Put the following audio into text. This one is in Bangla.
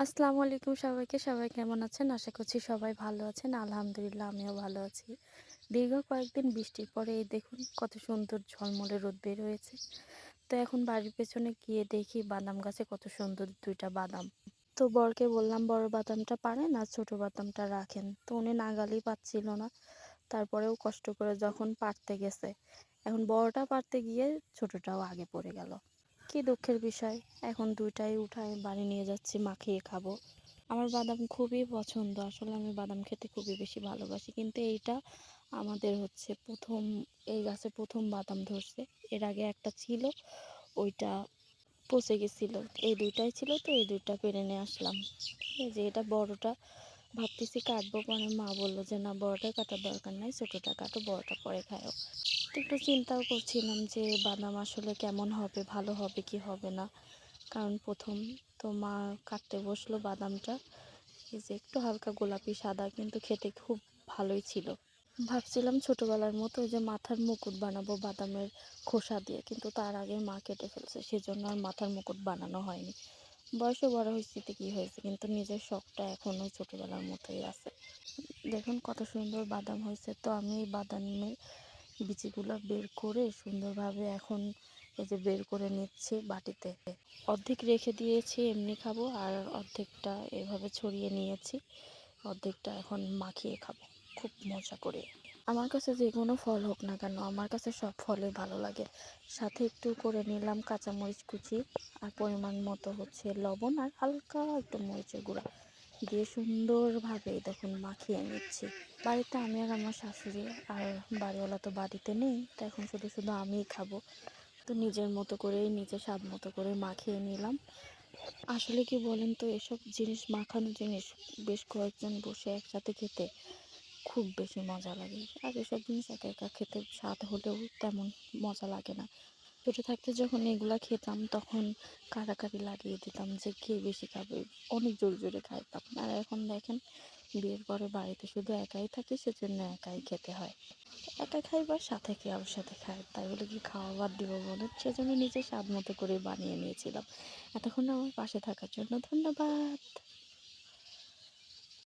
আসসালামু আলাইকুম সবাইকে। সবাই কেমন আছেন? আশা করছি সবাই ভালো আছেন। আলহামদুলিল্লাহ আমিও ভালো আছি। দীর্ঘ কয়েকদিন বৃষ্টির পরে এই দেখুন কত সুন্দর ঝলমলে রোদ বের হয়েছে। তো এখন বাড়ির পেছনে গিয়ে দেখি বাদাম গাছে কত সুন্দর ২ টা বাদাম। তো বরকে বললাম বড় বাদামটা পারেন আর ছোট বাদামটা রাখেন। তো উনি নাগালই পাচ্ছিল না। তারপরেও কষ্ট করে যখন পারতে গেছে, এখন বড়টা পারতে গিয়ে ছোটটাও আগে পড়ে গেল। কি দুঃখের বিষয়। এখন ২ টাই উঠায় বাড়ি নিয়ে যাচ্ছি, মাখিয়ে খাবো। আমার বাদাম খুবই পছন্দ। আসলে আমি বাদাম খেতে খুবই বেশি ভালোবাসি। কিন্তু এইটা আমাদের হচ্ছে ১ম, এই গাছে ১ম বাদাম ধরছে। এর আগে একটা ছিল, ওইটা পচে গেছিল। এই ২টাই ছিল, তো এই ২টা পেড়ে নিয়ে আসলাম। এই যে এটা বড়টা ভাবতেছি কাটবো, পরে মা বলল যে না, বড়টা কাটার দরকার নাই, ছোটটা কাটো, বড়টা পরে খায়ও। তো একটু চিন্তাও করছিলাম যে বাদাম আসলে কেমন হবে, ভালো হবে কি হবে না। কারণ ১ম তো মা কাটতে বসলো বাদামটা। এই যে একটু হালকা গোলাপি সাদা, কিন্তু খেতে খুব ভালোই ছিল। ভাবছিলাম ছোটবেলার মতো ওই যে মাথার মুকুট বানাবো বাদামের খোসা দিয়ে, কিন্তু তার আগে মা কেটে ফেলছে, সেজন্য আর মাথার মুকুট বানানো হয়নি। বয়সে বড় হয়েছে তো কী হয়েছে, কিন্তু নিজের শখটা এখনও ছোটবেলার মতোই আছে। দেখুন কত সুন্দর বাদাম হয়েছে। তো আমি এই বাদামের বিচিগুলো বের করে সুন্দরভাবে এখন এই যে বের করে নিচ্ছি বাটিতে। অর্ধেক রেখে দিয়েছি এমনি খাবো, আর অর্ধেকটা এভাবে ছড়িয়ে নিয়েছি। অর্ধেকটা এখন মাখিয়ে খাবো খুব মজা করে। আমার কাছে যে কোনো ফল হোক না কেন, আমার কাছে সব ফলই ভালো লাগে। সাথে একটু করে নিলাম কাঁচামরিচ কুচি, আর পরিমাণ মতো হচ্ছে লবণ, আর হালকা একটু মরিচের গুঁড়া দিয়ে সুন্দরভাবে দেখুন মাখিয়ে নিচ্ছি। বাড়িতে আমি আর আমার শাশুড়ি, আর বাড়িওয়ালা তো বাড়িতে নেই, তো এখন শুধু শুধু আমিই খাবো। তো নিজের মতো করেই নিজের স্বাদ মতো করে মাখিয়ে নিলাম। আসলে কি বলেন তো, এসব জিনিস মাখানো জিনিস বেশ কয়েকজন বসে একসাথে খেতে খুব বেশি মজা লাগে। আর এসব জিনিস একা একা খেতে স্বাদ হলেও তেমন মজা লাগে না। ছোটো থাকতে যখন এগুলা খেতাম তখন কাড়াকাড়ি লাগিয়ে দিতাম যে কে বেশি খাবে, অনেক জোরে জোরে খাইতাম। আর এখন দেখেন বিয়ের পরে বাড়িতে শুধু একাই থাকি, সেজন্য একাই খেতে হয়। একা খাই বা সাথে কারোর সাথে খাই, তাই বলে কি খাওয়া বাদ দিব বলেন? সেজন্য নিজের স্বাদ মতো করে বানিয়ে নিয়েছিলাম। এতক্ষণ আমার পাশে থাকার জন্য ধন্যবাদ।